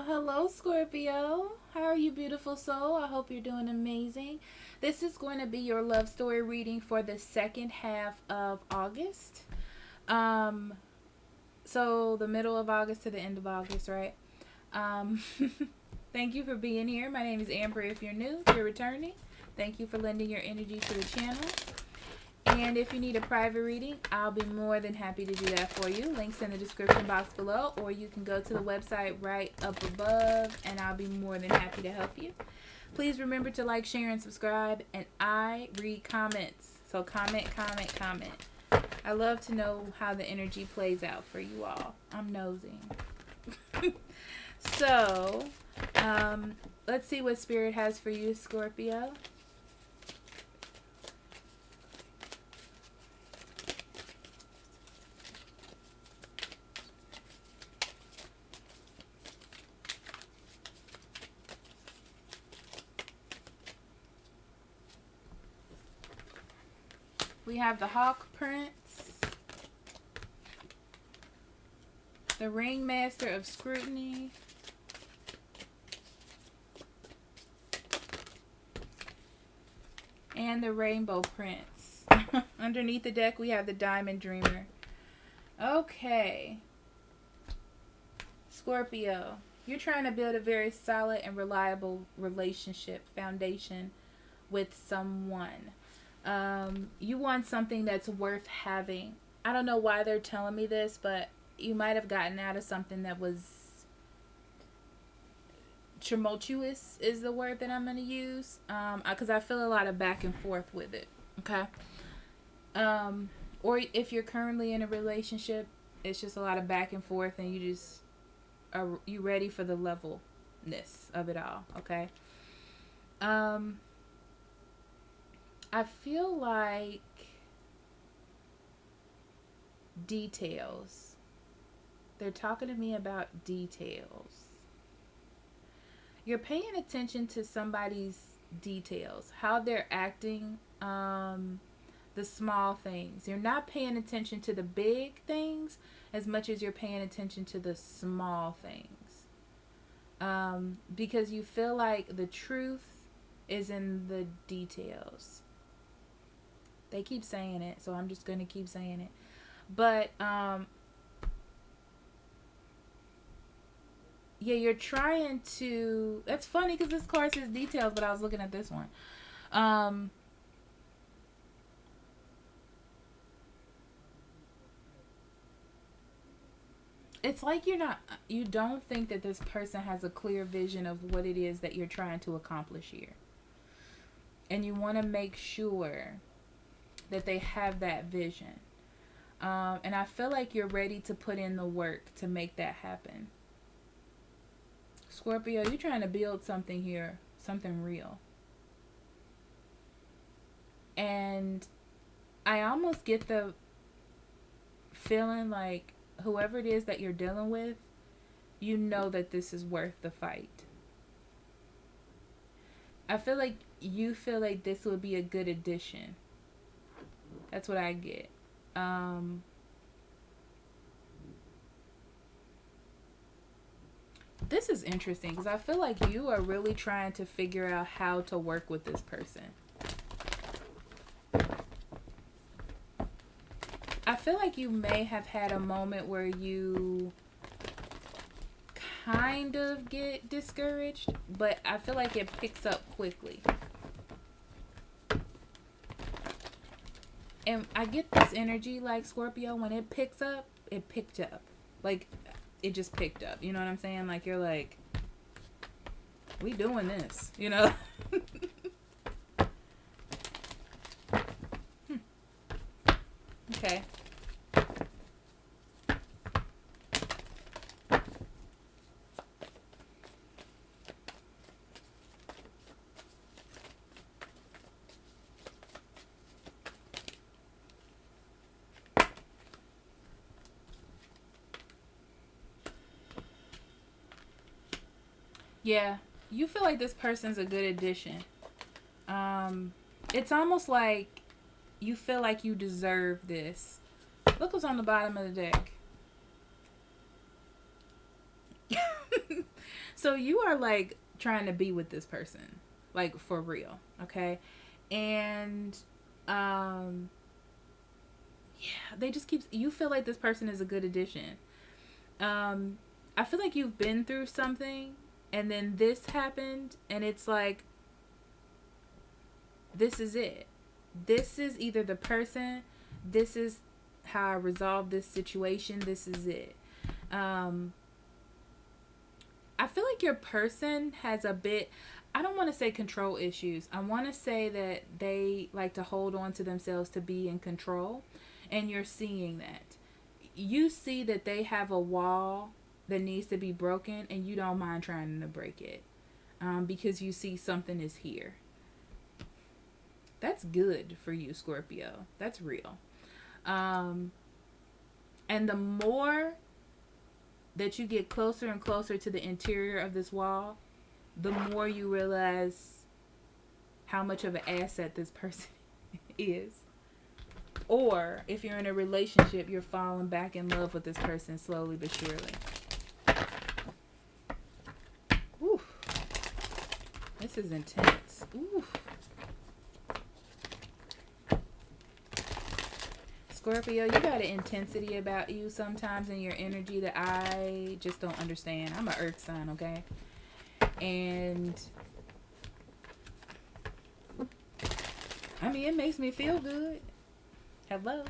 Hello, Scorpio. How are you, beautiful soul? I hope you're doing amazing. This is going to be your love story reading for the second half of August. Um, so the middle of August to the end of August, right? Um, Thank you for being here. My name is Amber. If you're new, if you're returning, thank you for lending your energy to the channel. And if you need a private reading, I'll be more than happy to do that for you. Links in the description box below, or you can go to the website right up above, and I'll be more than happy to help you. Please remember to like, share, and subscribe, and I read comments. So comment, comment, comment. I love to know how the energy plays out for you all. I'm nosing. So, let's see what Spirit has for you, Scorpio. We have the Hawk Prince, the Ringmaster of Scrutiny, and the Rainbow Prince. Underneath the deck, we have the Diamond Dreamer. Okay. Scorpio, you're trying to build a very solid and reliable relationship foundation with someone. You want something that's worth having. I don't know why they're telling me this, but you might have gotten out of something that was tumultuous is the word that I'm going to use. Because I feel a lot of back and forth with it. Okay. Or if you're currently in a relationship, it's just a lot of back and forth, and you ready for the levelness of it all. Okay. I feel like details. They're talking to me about details. You're paying attention to somebody's details, how they're acting, the small things. You're not paying attention to the big things as much as you're paying attention to the small things. Because you feel like the truth is in the details. They keep saying it, so I'm just going to keep saying it. But, yeah, you're trying to... That's funny because this card says details, but I was looking at this one. It's like you don't think that this person has a clear vision of what it is that you're trying to accomplish here. And you want to make sure that they have that vision. And I feel like you're ready to put in the work to make that happen. Scorpio, you're trying to build something here, something real. And I almost get the feeling like whoever it is that you're dealing with, you know that this is worth the fight. I feel like you feel like this would be a good addition. That's what I get. This is interesting because I feel like you are really trying to figure out how to work with this person. I feel like you may have had a moment where you kind of get discouraged, but I feel like it picks up quickly. And I get this energy like Scorpio, when it picks up, it picked up. Like, it just picked up. You know what I'm saying? Like, you're like, we doing this, you know? Okay. Yeah, you feel like this person's a good addition. It's almost like you feel like you deserve this. Look what's on the bottom of the deck. So you are like trying to be with this person, like for real, okay? And yeah, they just keep, you feel like this person is a good addition. I feel like you've been through something and then this happened and it's like, this is it. This is either the person, this is how I resolve this situation, this is it. I feel like your person has a bit, I don't want to say control issues. I want to say that they like to hold on to themselves to be in control. And you're seeing that. You see that they have a wall that needs to be broken and you don't mind trying to break it. Because you see something is here. That's good for you, Scorpio. That's real. And the more that you get closer and closer to the interior of this wall, the more you realize how much of an asset this person is. Or if you're in a relationship, you're falling back in love with this person slowly but surely. Ooh. This is intense. Ooh. Scorpio, you got an intensity about you sometimes in your energy that I just don't understand. I'm an earth sign, okay? And I mean, it makes me feel good. Hello.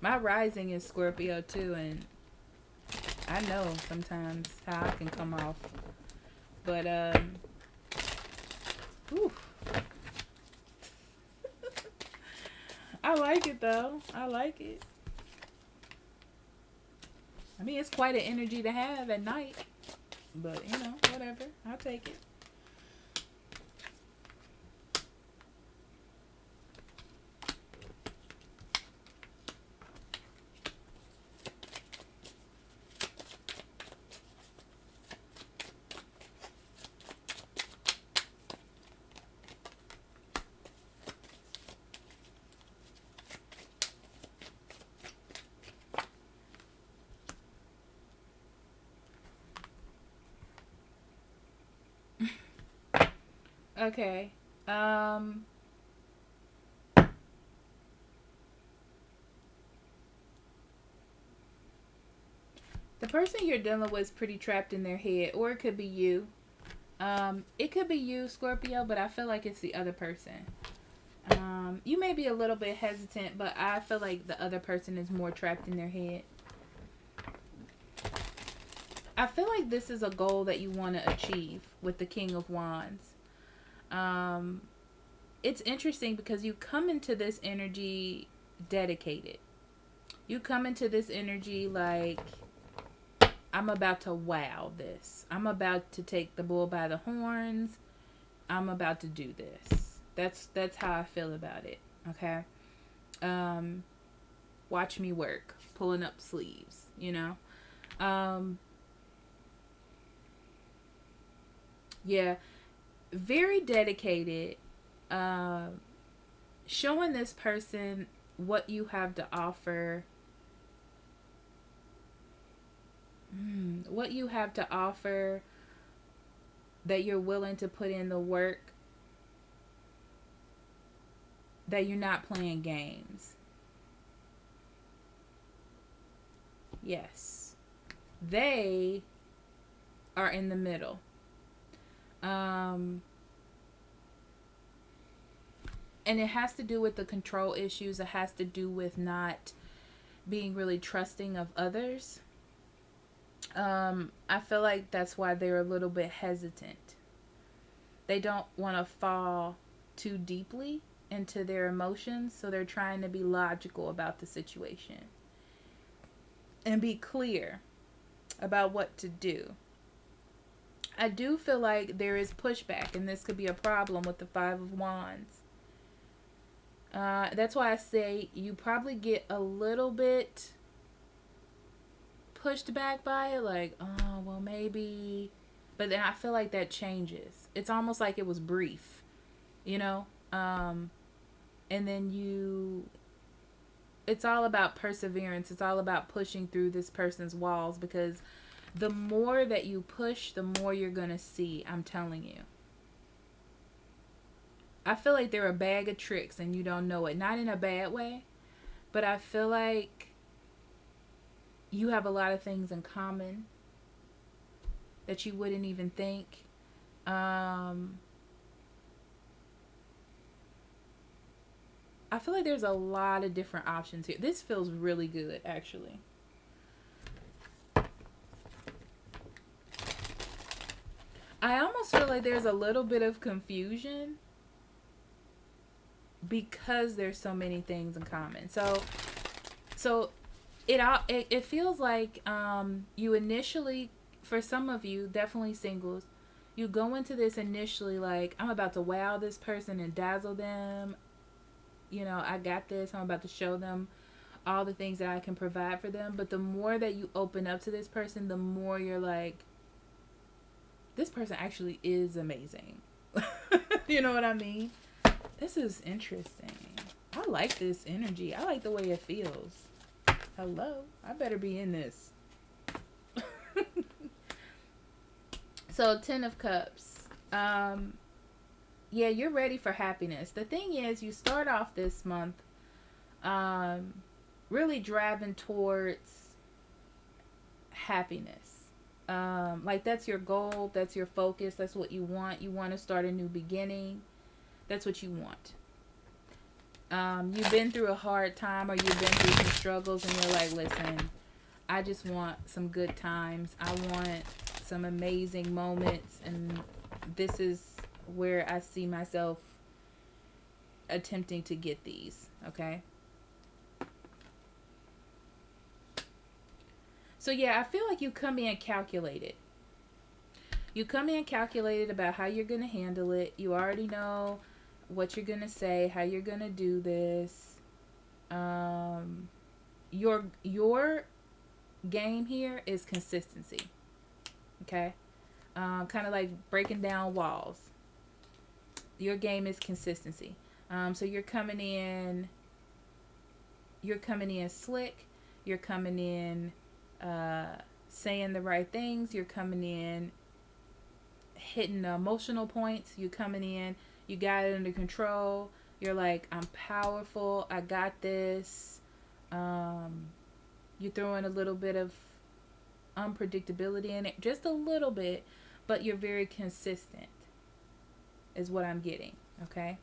My rising is Scorpio too, and I know sometimes how I can come off. But whew. I like it though. I like it. I mean, it's quite an energy to have at night. But, you know, whatever. I'll take it. Okay. The person you're dealing with is pretty trapped in their head, or it could be you. It could be you, Scorpio, but I feel like it's the other person. You may be a little bit hesitant, but I feel like the other person is more trapped in their head. I feel like this is a goal that you want to achieve with the King of Wands. It's interesting because you come into this energy dedicated. You come into this energy like, I'm about to wow this. I'm about to take the bull by the horns. I'm about to do this. That's how I feel about it. Okay. Watch me work, pulling up sleeves, you know. Yeah, very dedicated. Showing this person what you have to offer. What you have to offer, that you're willing to put in the work, that you're not playing games. Yes. They are in the middle. And it has to do with the control issues. It has to do with not being really trusting of others. I feel like that's why they're a little bit hesitant. They don't want to fall too deeply into their emotions, so they're trying to be logical about the situation and be clear about what to do. I do feel like there is pushback, and this could be a problem with the Five of Wands. That's why I say you probably get a little bit pushed back by it, like, oh, well, maybe, but then I feel like that changes. It's almost like it was brief, you know, and then it's all about perseverance. It's all about pushing through this person's walls, because The more that you push, the more you're going to see. I'm telling you. I feel like they're a bag of tricks and you don't know it. Not in a bad way, but I feel like you have a lot of things in common that you wouldn't even think. I feel like there's a lot of different options here. This feels really good, actually. I almost feel like there's a little bit of confusion because there's so many things in common. So it feels like you initially, for some of you, definitely singles, you go into this initially like, I'm about to wow this person and dazzle them. You know, I got this. I'm about to show them all the things that I can provide for them. But the more that you open up to this person, the more you're like, this person actually is amazing. You know what I mean? This is interesting. I like this energy. I like the way it feels. Hello? I better be in this. So, 10 of Cups. Yeah, you're ready for happiness. The thing is, you start off this month really driving towards happiness. Like that's your goal, that's your focus, that's what you want. You want to start a new beginning. That's what you want. You've been through a hard time or you've been through some struggles and you're like, listen, I just want some good times. I want some amazing moments, and this is where I see myself attempting to get these, okay? So yeah, I feel like you come in calculated. You come in calculated about how you're going to handle it. You already know what you're going to say, how you're going to do this. Your game here is consistency. Okay? Kind of like breaking down walls. Your game is consistency. So you're coming in slick. You're coming in saying the right things. You're coming in hitting the emotional points. You're coming in, you got it under control. You're like, I'm powerful. I got this. You throw in a little bit of unpredictability in it, just a little bit, but you're very consistent is what I'm getting. Okay?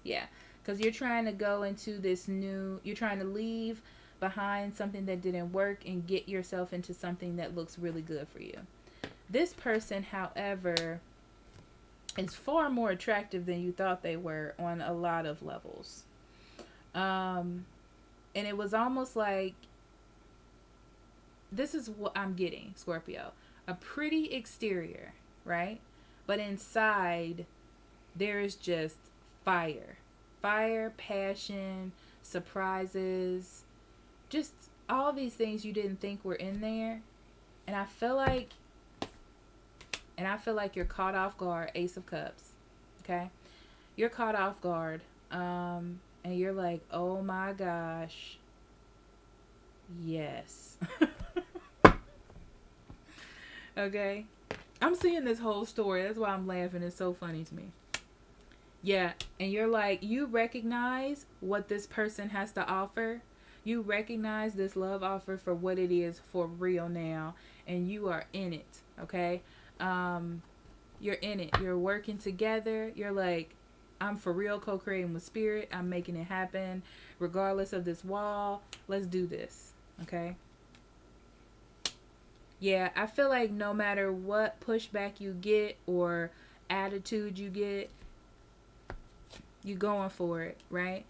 Yeah, because you're trying to go into this new, you're trying to leave behind something that didn't work and get yourself into something that looks really good for you. This person, however, is far more attractive than you thought they were on a lot of levels. And it was almost like, this is what I'm getting, Scorpio. A pretty exterior, right? But inside, there is just fire. Fire, passion, surprises, just all these things you didn't think were in there. And I feel like you're caught off guard. Ace of Cups. Okay? You're caught off guard. And you're like, oh my gosh. Yes. Okay? I'm seeing this whole story. That's why I'm laughing. It's so funny to me. Yeah. And you're like, you recognize what this person has to offer. You recognize this love offer for what it is for real now. And you are in it. Okay? You're in it. You're working together. You're like, I'm for real co-creating with spirit. I'm making it happen. Regardless of this wall. Let's do this. Okay? Yeah, I feel like no matter what pushback you get or attitude you get, you going for it, right?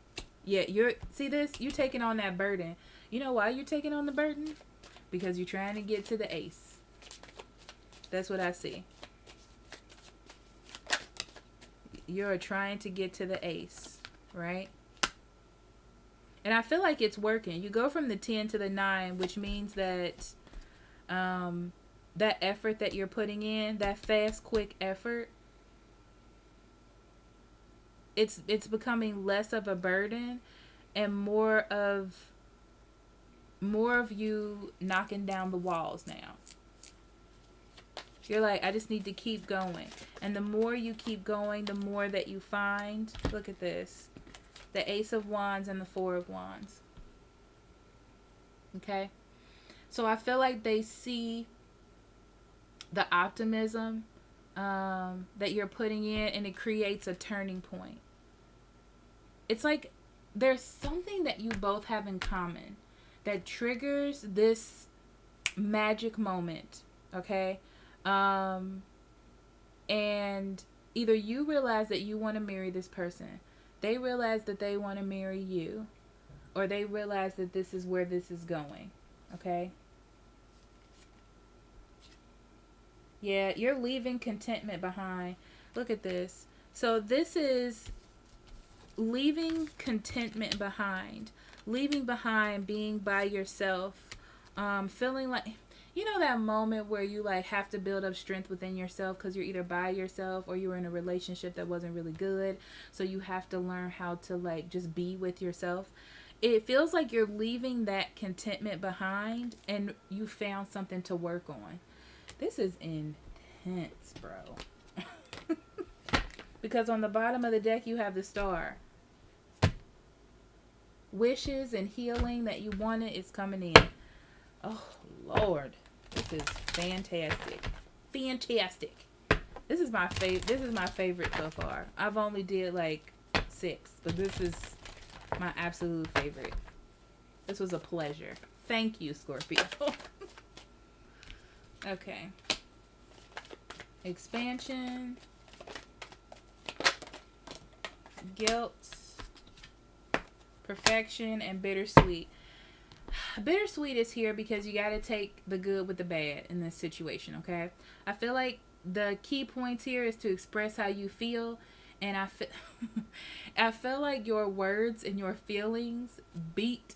Yeah, see this? You taking on that burden. You know why you're taking on the burden? Because you're trying to get to the ace. That's what I see. You're trying to get to the ace, right? And I feel like it's working. You go from the 10 to the 9, which means that that effort that you're putting in, that fast, quick effort, it's becoming less of a burden and more of more of you knocking down the walls now. You're like, I just need to keep going. And the more you keep going, the more that you find. Look at this. The Ace of Wands and the Four of Wands. Okay? So I feel like they see the optimism that you're putting in, and it creates a turning point. It's like there's something that you both have in common that triggers this magic moment. Okay? And either you realize that you want to marry this person, they realize that they want to marry you, or they realize that this is where this is going. Okay? Yeah, you're leaving contentment behind. Look at this. So this is leaving contentment behind. Leaving behind being by yourself. Feeling like, you know, that moment where you like have to build up strength within yourself because you're either by yourself or you were in a relationship that wasn't really good. So you have to learn how to like just be with yourself. It feels like you're leaving that contentment behind and you found something to work on. This is intense, bro. Because on the bottom of the deck you have the Star. Wishes and healing that you wanted is coming in. Oh, Lord. This is fantastic. Fantastic. This is my favorite so far. I've only did like 6, but this is my absolute favorite. This was a pleasure. Thank you, Scorpio. Okay. Expansion. Guilt. Perfection and bittersweet. Bittersweet is here because you got to take the good with the bad in this situation, okay? I feel like the key points here is to express how you feel, and I feel like your words and your feelings beat,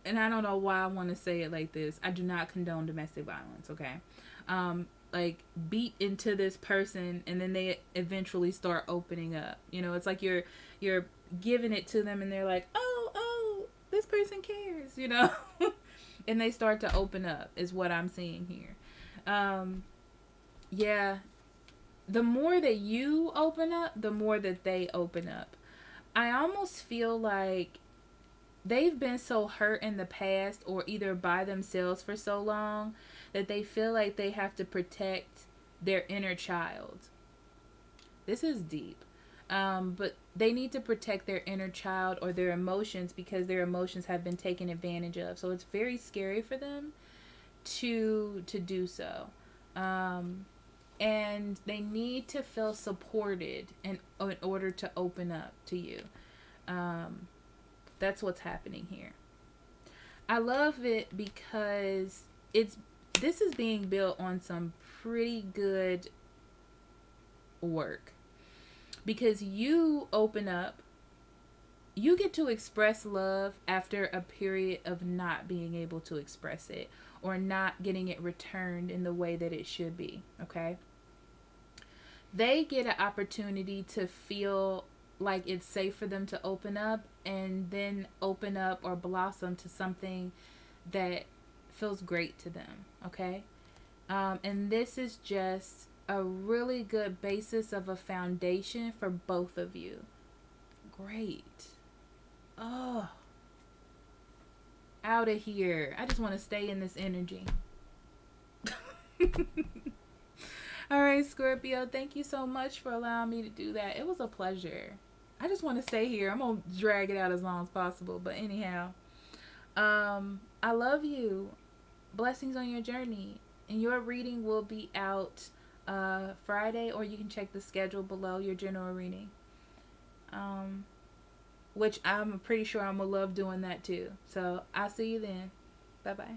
and I don't know why I want to say it like this. I do not condone domestic violence, okay? Like beat into this person, and then they eventually start opening up. You know, it's like you're giving it to them, and they're like, oh, this person cares, you know? And they start to open up is what I'm seeing here. Yeah. The more that you open up, the more that they open up. I almost feel like they've been so hurt in the past or either by themselves for so long that they feel like they have to protect their inner child. This is deep. But they need to protect their inner child or their emotions because their emotions have been taken advantage of. So it's very scary for them to do so. And they need to feel supported in order to open up to you. That's what's happening here. I love it because this is being built on some pretty good work. Because you open up, you get to express love after a period of not being able to express it or not getting it returned in the way that it should be, okay? They get an opportunity to feel like it's safe for them to open up and then open up or blossom to something that feels great to them, okay? And this is just a really good basis of a foundation for both of you. Great. Oh. Out of here. I just want to stay in this energy. All right, Scorpio, thank you so much for allowing me to do that. It was a pleasure. I just want to stay here. I'm going to drag it out as long as possible. But anyhow, I love you. Blessings on your journey. And your reading will be out Friday, or you can check the schedule below, your general reading, which I'm pretty sure I'm gonna love doing that too. So I'll see you then. Bye bye.